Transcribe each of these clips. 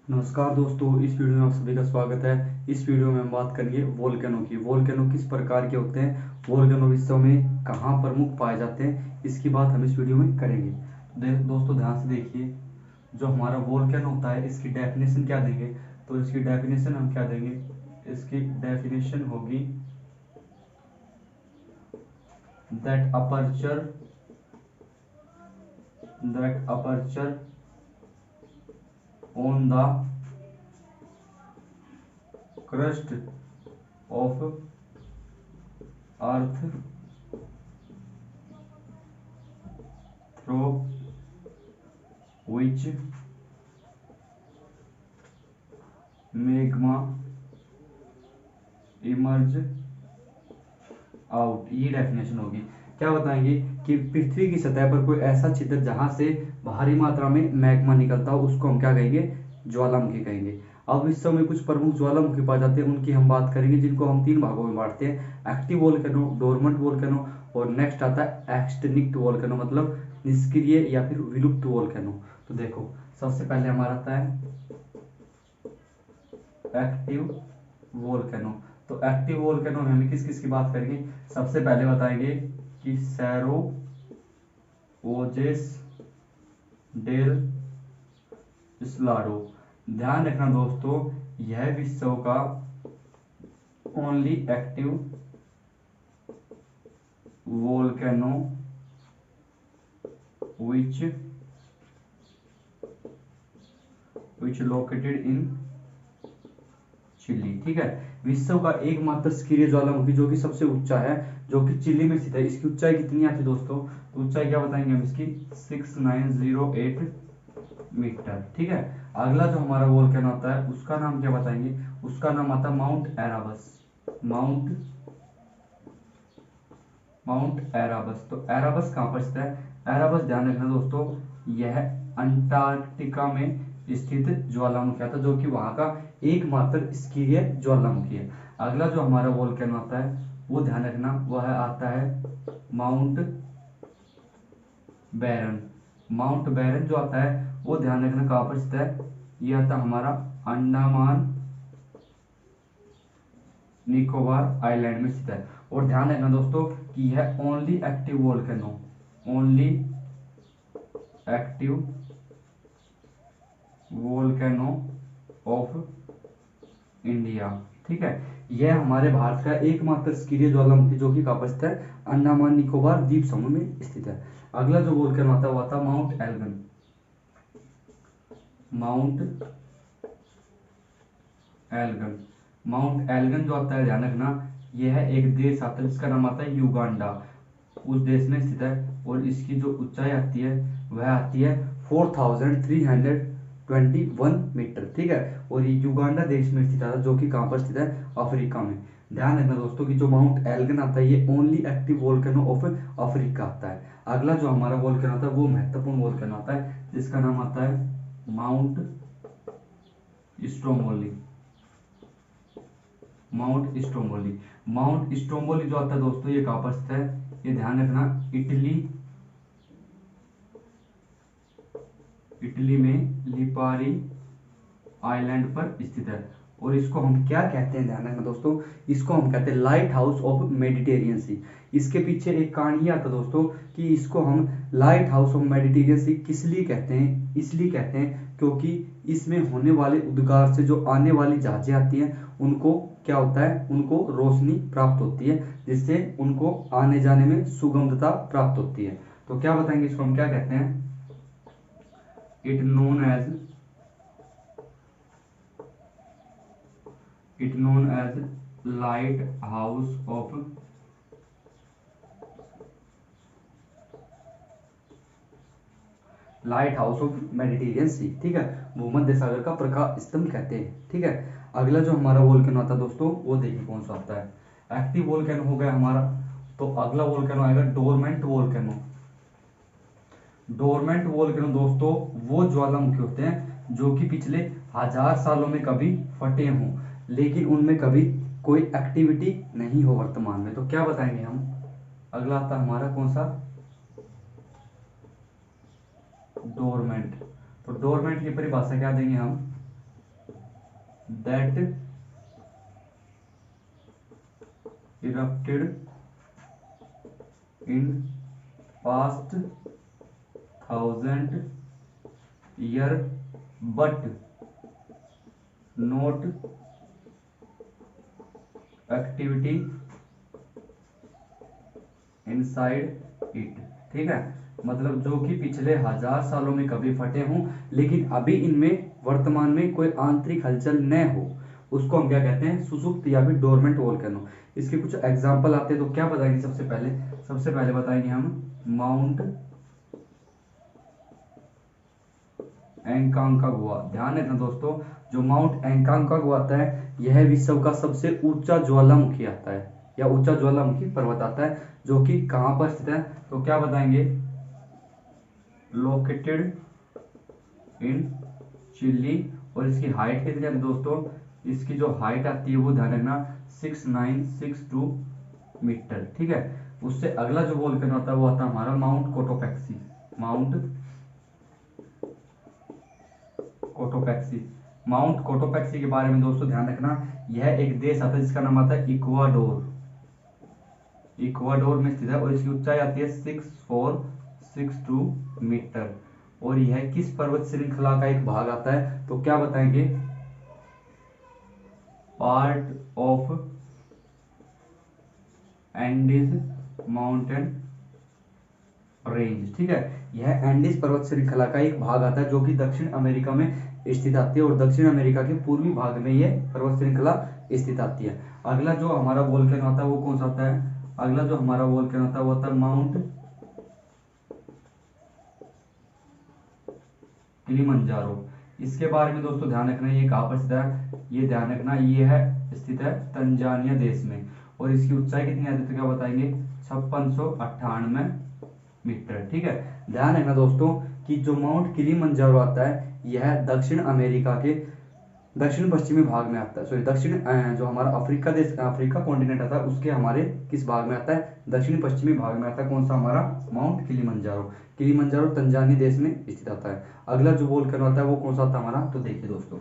नमस्कार दोस्तों, इस वीडियो में आप सभी का स्वागत है। इस वीडियो में हम बात करेंगे वोल्केनो की। वोल्केनो किस प्रकार के होते हैं, वोल्केनो विश्व में कहाँ प्रमुख पाए जाते हैं, इसकी बात हम इस वीडियो में करेंगे। दोस्तों ध्यान से देखिए, जो हमारा वोल्केनो होता है इसकी डेफिनेशन क्या देंगे। तो इसकी डेफिनेशन हम क्या देंगे, इसकी डेफिनेशन होगी that aperture on the crust of earth through which magma emerge out. ये डेफिनेशन होगी। क्या बताएंगे कि पृथ्वी की सतह पर कोई ऐसा छिद्र जहां से भारी मात्रा में मैग्मा निकलता हो, उसको हम क्या कहेंगे, ज्वालामुखी कहेंगे। अब विश्व में कुछ प्रमुख ज्वालामुखी पाए जाते हैं, उनकी हम बात करेंगे, जिनको हम तीन भागों में बांटते हैं: एक्टिव वोल्केनो, डोरमेंट वोल्केनो और नेक्स्ट आता है एक्सटिंक्ट वोल्केनो, मतलब निष्क्रिय या फिर विलुप्त वोल्केनो। तो देखो, सबसे पहले हमारा आता है एक्टिव वोल्केनो। तो एक्टिव वोल्केनो में हम किस किस की बात करेंगे, सबसे पहले बताएंगे कि सैरो ओजेस डेल स्लारो। ध्यान रखना दोस्तों, यह विश्व का only active volcano which located in Chile. ठीक है, विश्व का एकमात्र सक्रिय ज्वालामुखी जो कि सबसे ऊंचा है, जो कि चिली में स्थित है। इसकी ऊंचाई कितनी आती है दोस्तों, तो ऊंचाई क्या बताएंगे हम इसकी, 6908 मीटर। ठीक है, अगला जो हमारा वोल्केनो आता है उसका नाम क्या बताएंगे, उसका नाम आता है माउंट एराबस। माउंट एराबस। तो एराबस कहाँ पर स्थित है, एराबस ध्यान रखना दोस्तों, यह अंटार्कटिका में स्थित ज्वालामुखी आता है, जो कि वहां का एकमात्र सक्रिय ज्वालामुखी है। अगला जो हमारा वोल्केनो आता है वो ध्यान रखना, वह आता है माउंट बैरन। माउंट बैरन जो आता है वो ध्यान रखना कहाँ पर स्थित है, ये आता है हमारा अंडमान निकोबार आइलैंड में स्थित है। और ध्यान रखना दोस्तों कि यह only active volcano of India. ठीक है, यह हमारे भारत का एकमात्र सक्रिय ज्वालामुखी जो कि कहाँ पर स्थित है, अंडमान निकोबार द्वीप समूह में स्थित है। अगला जो वोल्केनो आता है वो आता है माउंट एल्गन। माउंट एल्गन जो आता है, ध्यान रखना, यह एक देश आता है, इसका नाम आता है युगांडा, उस देश में स्थित है। और इसकी जो ऊंचाई आती है वह आती है 4321 मीटर। ठीक है, और ये युगांडा देश में स्थित है, जो कि कहाँ पर स्थित है, अफ्रीका में। ध्यान रखना दोस्तों कि जो माउंट एल्गन आता है ये only active volcano of Africa आता है। अगला जो हमारा वोल्केनो आता है वो महत्वपूर्ण वोल्केनो आता है, जिसका नाम आता है माउंट स्ट्रोमोली। माउंट स्ट्रोम्बोली जो आता है दोस्तों, ये कहाँ पर स्थित है, ये ध्यान रखना, इटली में लिपारी आइलैंड पर स्थित है। और इसको हम क्या कहते हैं, ध्यान रखना दोस्तों, इसको हम कहते हैं लाइट हाउस ऑफ मेडिटेरियन सी। इसके पीछे एक कहानी आता है दोस्तों कि इसको हम लाइट हाउस ऑफ मेडिटेरियन सी किस लिए कहते हैं, इसलिए कहते हैं क्योंकि इसमें होने वाले उद्गार से जो आने वाली जहाजें आती हैं उनको क्या होता है, उनको रोशनी प्राप्त होती है, जिससे उनको आने जाने में सुगमता प्राप्त होती है। तो क्या बताएंगे, इसको हम क्या कहते हैं, it known as light house of Mediterranean sea. ठीक है, भूमध्य सागर का प्रकाश स्तंभ कहते हैं। ठीक है, अगला जो हमारा वोल्केनो आता है दोस्तों वो देखिए कौन सा आता है। एक्टिव वोल्केनो हो गया हमारा, तो अगला वोल्केनो आएगा डोरमेंट वोल्केनो। दोस्तों वो ज्वालामुखी होते हैं जो कि पिछले 1000 सालों में कभी फटे हों, लेकिन उनमें कभी कोई एक्टिविटी नहीं हो वर्तमान में। तो क्या बताएंगे हम, अगला आता हमारा कौन सा, डोरमेंट। तो डोरमेंट की परिभाषा क्या देंगे हम, that erupted in past 1,000 year but not activity inside it। ठीक है, मतलब जो कि पिछले 1,000 सालों में कभी फटे हों लेकिन अभी इनमें वर्तमान में कोई आंतरिक हलचल न हो, उसको हम क्या कहते हैं, सुसुप्त या फिर डोरमेंट वोल्केनो। इसके कुछ एग्जांपल आते हैं, तो क्या बताएंगे, सबसे पहले बताएंगे हम माउंट एंकांकागुआ। ध्यान रखना दोस्तों, जो माउंट एंकांकागुआ आता है यह विश्व का सबसे ऊंचा ज्वालामुखी आता है या ऊंचा ज्वालामुखी पर्वत आता है, जो कि कहां पर स्थित है, तो क्या बताएंगे, लोकेटेड इन चिली। और इसकी हाइट कितनी है दोस्तों, इसकी जो हाइट आती है वो ध्यान रखना 6962 मीटर। ठीक है, उससे अगला जो वोल्केनो आता है वो आता है हमारा माउंट कोटोपैक्सी। माउंट कोटोपैक्सी के बारे में दोस्तों ध्यान रखना, यह एक देश आता है जिसका नाम आता है इक्वाडोर में स्थित है और इसकी ऊंचाई आती है 6462 मीटर। और यह किस पर्वत श्रृंखला का एक भाग आता है, तो क्या बताएंगे, part of Andes mountain range. ठीक है, यह एंडीज पर्वत श्रृंखला का एक भाग आता है जो कि दक्षिण अमेरिका में स्थित आती है और दक्षिण अमेरिका के पूर्वी भाग में यह पर्वत श्रृंखला स्थित आती है। अगला जो हमारा वोल्केनो आता है वो कौन सा आता है, अगला जो हमारा वोल्केनो आता है वो आता है माउंट किलिमंजारो। इसके बारे में दोस्तों ध्यान रखना, ये कहां पर स्थित है, ये ध्यान रखना ये है स्थित है तंजानिया देश में और इसकी ऊंचाई कितनी आती है, तो क्या बताएंगे, 5698 मीटर। ठीक है, ध्यान रखना दोस्तों कि जो माउंट किलिमंजारो आता है यह दक्षिण अमेरिका के दक्षिण पश्चिमी भाग में आता है, सॉरी दक्षिण जो हमारा अफ्रीका कॉन्टिनेंट आता है उसके हमारे किस भाग में आता है, दक्षिण पश्चिमी भाग में आता है। कौन सा हमारा माउंट किलिमंजारो तंजानिया देश में स्थित आता है। अगला जो वोल्केनो आता है वो कौन सा आता है हमारा, तो देखिए दोस्तों,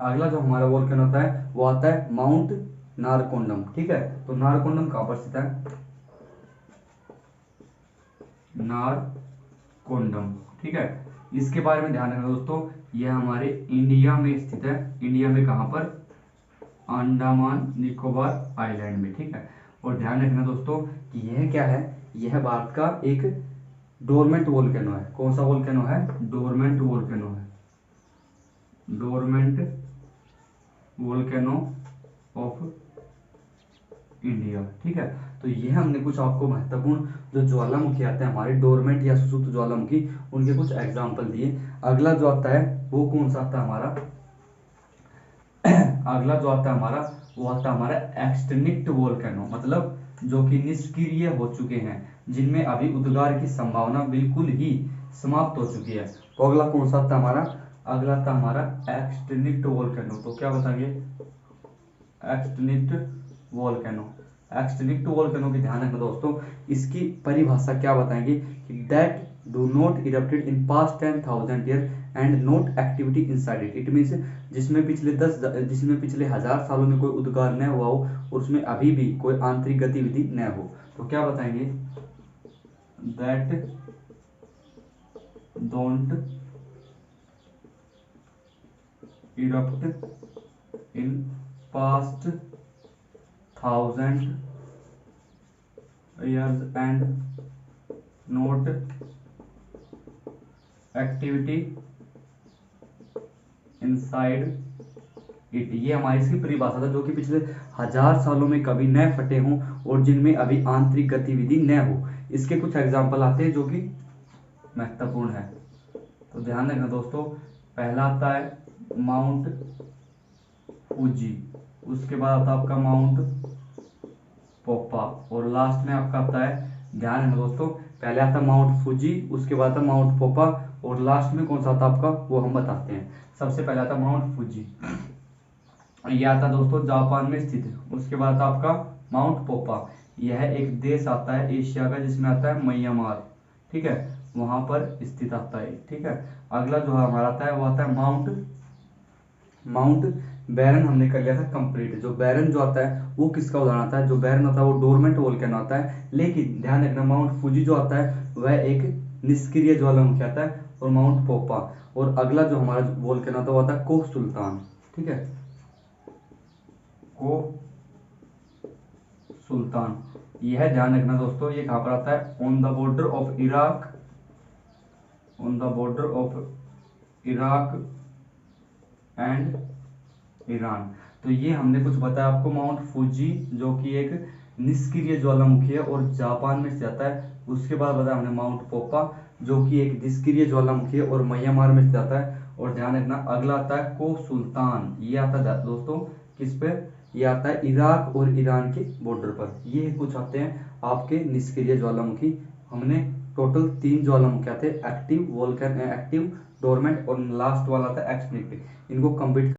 अगला जो हमारा वोल्केनो आता है वो आता है माउंट नारकोंडम। ठीक है, तो नारकोंडम कहां पर स्थित है, नारकोंडम। ठीक है, इसके बारे में ध्यान रखना दोस्तों, यह हमारे इंडिया में स्थित है। इंडिया में कहां पर, अंडमान निकोबार आइलैंड में। ठीक है, और ध्यान रखना दोस्तों कि यह क्या है, यह भारत का एक डोरमेंट वोल्केनो है। कौन सा वोल्केनो है, डोरमेंट वोल्केनो है, डोरमेंट वोल्केनो ऑफ इंडिया। ठीक है, तो ये हमने कुछ आपको महत्वपूर्ण जो ज्वालामुखी आते हैं हमारे डोरमेंट या सुसुप्त ज्वालामुखी, उनके कुछ एग्जाम्पल दिए। अगला जो आता है वो कौन सा आता है हमारा, अगला जो आता है हमारा वो आता है हमारा एक्सटिंक्ट वोल्केनो, मतलब जो कि निष्क्रिय हो चुके हैं, जिनमें अभी उद्गार की संभावना बिल्कुल ही समाप्त हो चुकी है। तो अगला कौन सा आता है हमारा, अगला था हमारा एक्सटिंक्ट वोल्केनो। तो क्या बताएंगे, एक्सटिंक्ट वोल्केनो की ध्यान रखना दोस्तों, इसकी परिभाषा क्या बताएंगे कि that do not erupted in past 10,000 year and not activity inside it. It means जिसमें पिछले 1,000 सालों में कोई उद्गार न हुआ हो और उसमें अभी भी कोई आंतरिक गतिविधि न हो। तो क्या बताएंगे, that don't erupt in past 1,000 years and not activity inside it। ये हमारी इसकी परिभाषा था, जो कि पिछले 1,000 सालों में कभी न फटे हों और जिनमें अभी आंतरिक गतिविधि न हो। इसके कुछ एग्जाम्पल आते हैं जो कि महत्वपूर्ण है, तो ध्यान रखना दोस्तों। पहला आता है माउंट फूजी, उसके बाद आता है आपका माउंट पोपा और लास्ट में आपका आता है, ध्यान रखना दोस्तों, पहले आता है माउंट फूजी, उसके बाद आता है माउंट पोपा और लास्ट में कौन सा आता है आपका, वो हम बताते हैं। सबसे पहले आता है माउंट फूजी, यह आता है दोस्तों जापान में स्थित है। उसके बाद आता है आपका माउंट पोपा, यह एक देश आता है एशिया का जिसमें आता है म्यांमार। ठीक है, वहां पर स्थित आता है। ठीक है, अगला जो हमारा आता है वो आता है माउंट बैरन। हमने कर लिया था कंप्लीट। जो बैरन जो आता है वो किसका उदाहरण आता है? जो बैरन होता है वो डोरमेंट वोल्केनो आता है। लेकिन ध्यान रखना, माउंट फुजी जो आता है वह एक निष्क्रिय ज्वालामुखी आता है, और माउंट पोपा। और अगला जो हमारा वोल्केनो आता है वो आता है कोह सुल्तान। ठीक है, कोह सुल्तान, यह ध्यान रखना दोस्तों, ये कहां पर आता है? On the border of Iraq, on the border of Iraq and Iran. तो ये हमने कुछ बताया आपको। माउंट फुजी जो कि एक निष्क्रिय ज्वालामुखी है और जापान में स्थित आता है। उसके बाद बताया हमने माउंट पोपा जो कि एक निष्क्रिय ज्वालामुखी है और म्यांमार में स्थित आता है। और ध्यान रखना अगला आता है कोह सुल्तान, ये आता है दोस्तों किस पे? ये आता है इराक और ईरान के बॉर्डर पर। ये कुछ आते हैं आपके निष्क्रिय ज्वालामुखी। हमने टोटल 3 ज्वालामुखी आते हैं, एक्टिव, वोल्केन एक्टिव, डोरमेंट, और लास्ट वाला आता है एक्सटिंक्ट। इनको कंप्लीट